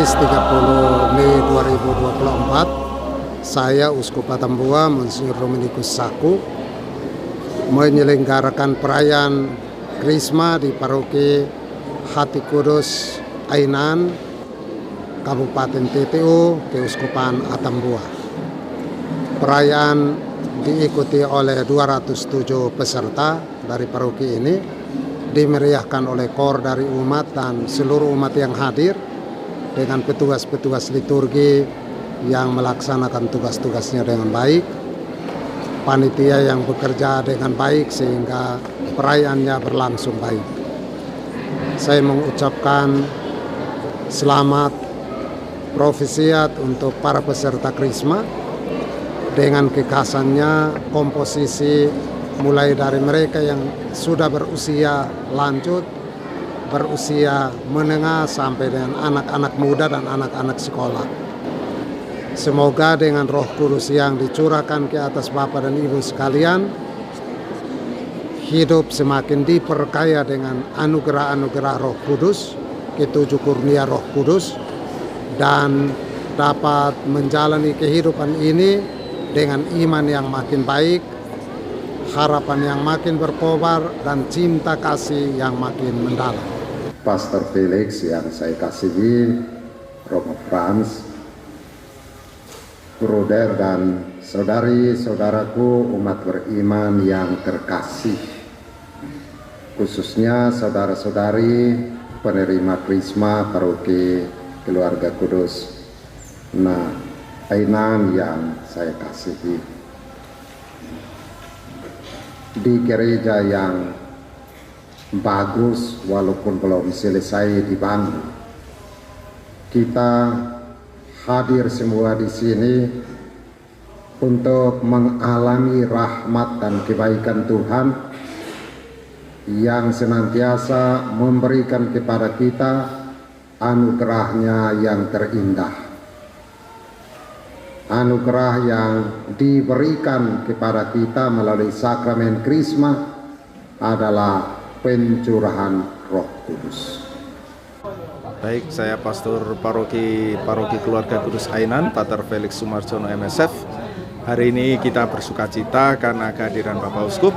Kamis 30 Mei 2024, saya Uskup Atambua Monsinyur Dominikus Saku menyelenggarakan perayaan Krisma di Paroki Hati Kudus Ainan, Kabupaten TTU, Keuskupan Atambua. Perayaan diikuti oleh 207 peserta dari paroki ini, dimeriahkan oleh kor dari umat dan seluruh umat yang hadir dengan petugas-petugas liturgi yang melaksanakan tugas-tugasnya dengan baik, panitia yang bekerja dengan baik sehingga perayaannya berlangsung baik. Saya mengucapkan selamat profesiat untuk para peserta Krisma dengan kekhasannya komposisi mulai dari mereka yang sudah berusia lanjut, berusia menengah sampai dengan anak-anak muda dan anak-anak sekolah. Semoga dengan Roh Kudus yang dicurahkan ke atas Bapa dan Ibu sekalian, hidup semakin diperkaya dengan anugerah-anugerah Roh Kudus, ketujuh kurnia Roh Kudus, dan dapat menjalani kehidupan ini dengan iman yang makin baik, harapan yang makin berkobar, dan cinta kasih yang makin mendalam. Pastor Felix yang saya kasihi, Romo Franz, bruder dan saudari-saudaraku umat beriman yang terkasih, khususnya saudara-saudari penerima Krisma Paroki Keluarga Kudus Ainan yang saya kasihi. Di gereja yang bagus walaupun belum selesai dibangun, kita hadir semua di sini untuk mengalami rahmat dan kebaikan Tuhan yang senantiasa memberikan kepada kita anugerahnya yang terindah. Anugerah yang diberikan kepada kita melalui sakramen Krisma adalah pencurahan Roh Kudus. Baik, saya Pastor Paroki Keluarga Kudus Ainan, Pater Felix Sumarjono MSF. Hari ini kita bersukacita karena kehadiran Bapak Uskup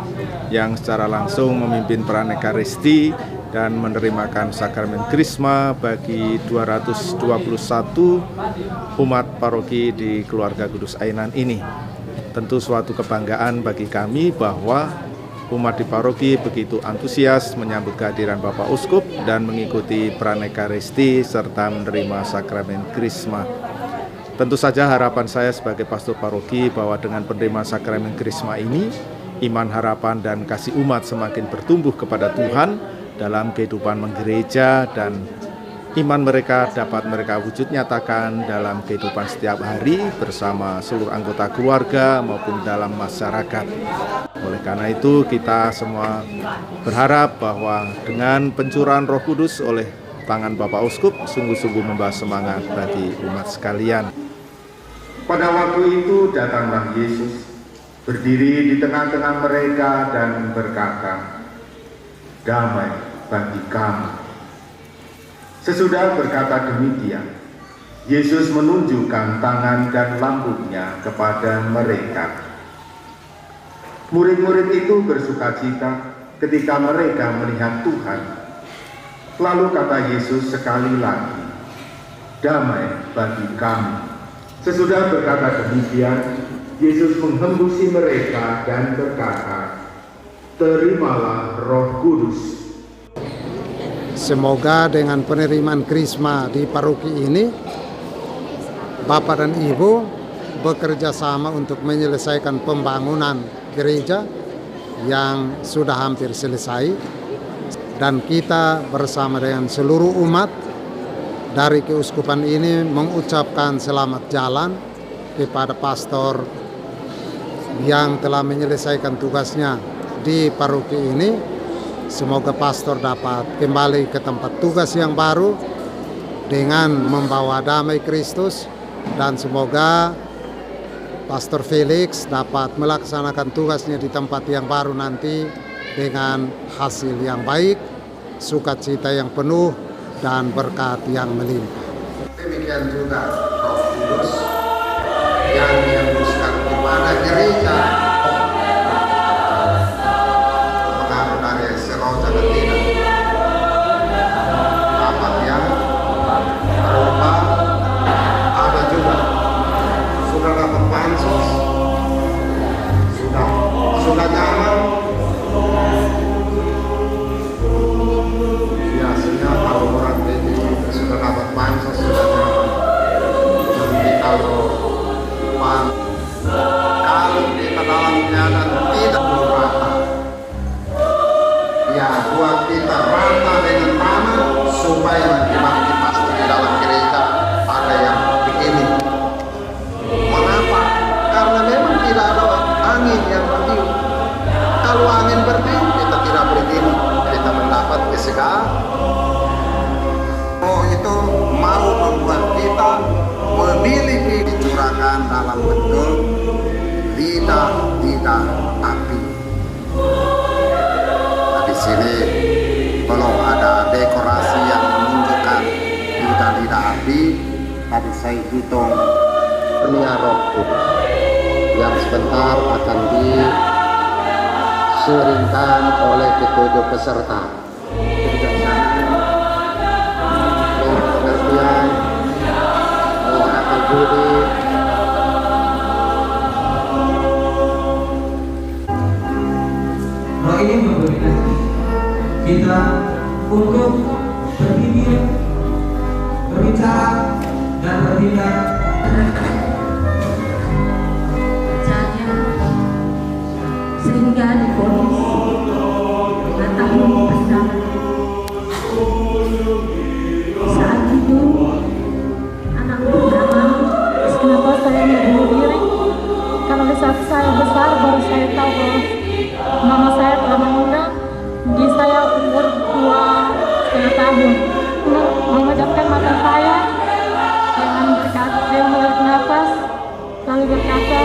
yang secara langsung memimpin Pranekaristi dan menerimakan sakramen Krisma bagi 221 umat paroki di Keluarga Kudus Ainan ini. Tentu suatu kebanggaan bagi kami bahwa umat di paroki begitu antusias menyambut kehadiran Bapak Uskup dan mengikuti Pranekaristi serta menerima sakramen Krisma. Tentu saja harapan saya sebagai pastor paroki bahwa dengan penerimaan sakramen Krisma ini, iman, harapan, dan kasih umat semakin bertumbuh kepada Tuhan dalam kehidupan menggereja, dan iman mereka dapat mereka wujud nyatakan dalam kehidupan setiap hari bersama seluruh anggota keluarga maupun dalam masyarakat. Oleh karena itu kita semua berharap bahwa dengan pencurahan Roh Kudus oleh tangan Bapak Uskup sungguh-sungguh membawa semangat bagi umat sekalian. Pada waktu itu datanglah Yesus, berdiri di tengah-tengah mereka dan berkata, "Damai bagi kamu." Sesudah berkata demikian, Yesus menunjukkan tangan dan lambungnya kepada mereka. Murid-murid itu bersukacita ketika mereka melihat Tuhan. Lalu kata Yesus sekali lagi, "Damai bagi kamu." Sesudah berkata demikian, Yesus menghembusi mereka dan berkata, "Terimalah Roh Kudus." Semoga dengan penerimaan Krisma di paroki ini, Bapak dan Ibu bekerja sama untuk menyelesaikan pembangunan gereja yang sudah hampir selesai, dan kita bersama dengan seluruh umat dari keuskupan ini mengucapkan selamat jalan kepada pastor yang telah menyelesaikan tugasnya di paroki ini. Semoga pastor dapat kembali ke tempat tugas yang baru dengan membawa damai Kristus, dan semoga Pastor Felix dapat melaksanakan tugasnya di tempat yang baru nanti dengan hasil yang baik, sukacita yang penuh, dan berkat yang melimpah. demikian juga Roh Kudus yang dihembuskan kepada gereja pengaruh dari seroh jangan tidak dapat yang berupa ada juga sudah dapat bansos, sudah nyaman. Biasanya kalau orang ini sudah dapat bansos sudah nyaman. Nanti kalau kita dalam keadaan tidak merata, ya buat kita rata dengan tanah supaya nanti pasti di dalam gereja ada yang begini. Mengapa? Karena memang tidak ada angin yang bertiup. Kalau angin bertiup kita tidak berdiri, kita mendapat kesegaran. Oh, itu mau membuat kita memiliki dicurahkan dalam bentuk lidah api. Nah, di sini belum ada dekorasi yang menunjukkan lidah api. Tadi saya hitung Kurnia Roh Kudus yang sebentar akan diseringkan oleh ketujuh peserta. Pengertian, akal budi, roh ini memberikan kita untuk berpikir, berbicara, dan bertindak. Sehingga divonis 5 tahun penjara. Saat itu anakku bernama, kenapa saya mau bunuh diri? Karena di saat saya besar baru saya tahu bahwa mama saya telah meninggal di saya umur 2,5 tahun. Memejamkan mata saya dengan berkata, dia menarik nafas lalu berkata,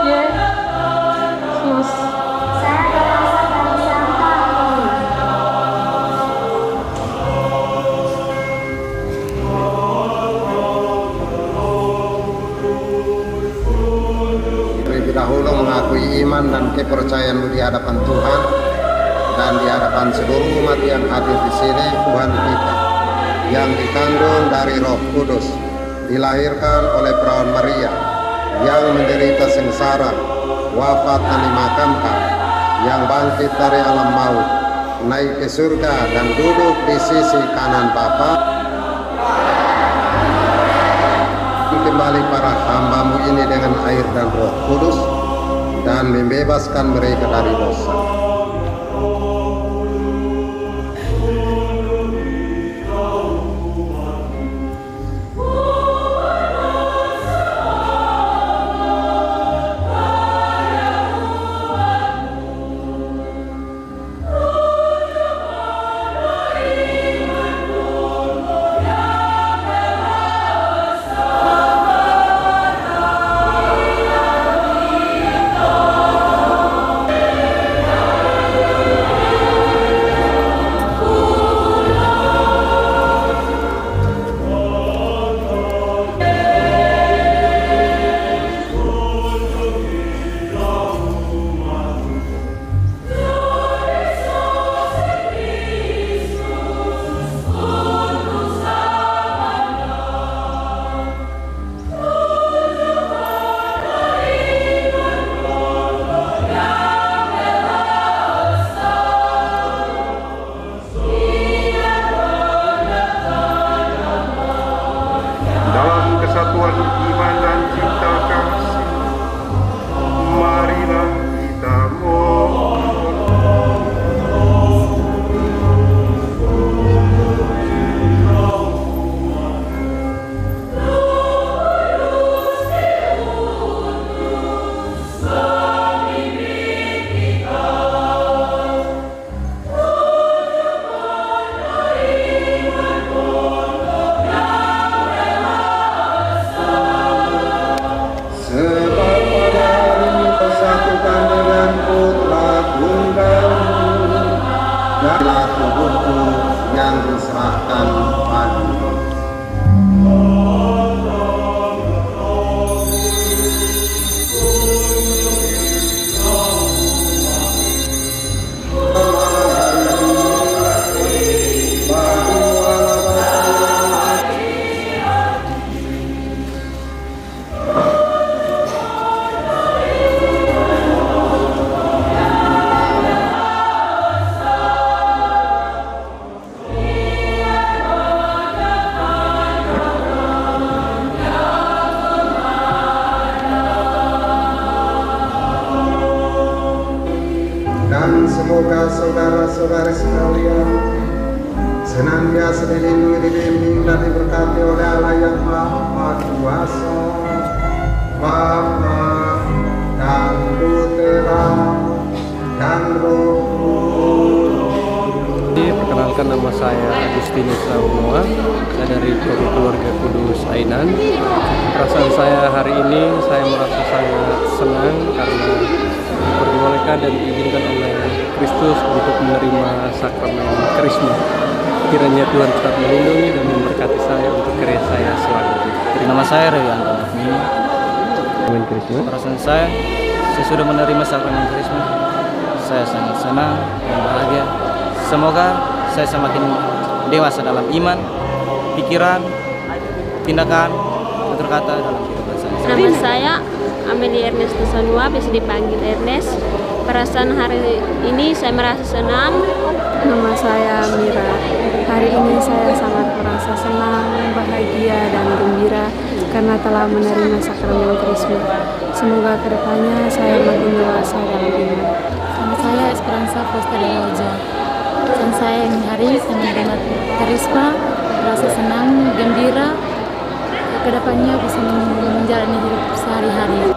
Yesus, saya merasa tak disangka. Terlebih dahulu mengakui iman dan kepercayaanmu di hadapan Tuhan dan di hadapan seluruh umat yang hadir di sini. Tuhan kita yang dikandung dari Roh Kudus, dilahirkan oleh perawan Maria, yang menderita sengsara, wafat dan dimakamkan, yang bangkit dari alam maut, naik ke surga dan duduk di sisi kanan Bapa. Kembali para hamba-Mu ini dengan air dan Roh Kudus dan membebaskan mereka dari dosa. Dan semoga saudara-saudara sekalian senantiasa dilindungi, dibimbing, dan diberkati oleh Allah yang Maha Kuasa, Bapa dan Putera dan Roh Kudus. Perkenalkan, nama saya Agustinus Saumuah, saya dari Paroki Keluarga Kudus Ainan. Perasaan saya hari ini, saya merasa sangat senang karena diperbolehkan dan diizinkan oleh Kristus untuk menerima sakramen Krisma. Kiranya Tuhan tetap melindungi dan memberkati saya untuk karya saya selanjutnya. Nama saya Rianto Nafmi. Perasaan saya sudah menerima sakramen Krisma. Saya sangat senang dan bahagia. Semoga saya semakin dewasa dalam iman, pikiran, tindakan, tutur kata dalam kehidupan saya. Nama saya Amelia Ernestus Sanua, bisa dipanggil Ernest. Perasaan hari ini saya merasa senang. Nama saya Mira. Hari ini saya sangat merasa senang, bahagia, dan gembira karena telah menerima sakramen Krisma. Semoga kedepannya saya makin dewasa dalam iman. Nama saya Esperanza Fosta de Roja. Dan saya hari ini menerima Krisma, merasa senang, gembira. Kedepannya bisa menjalani hidup sehari-hari.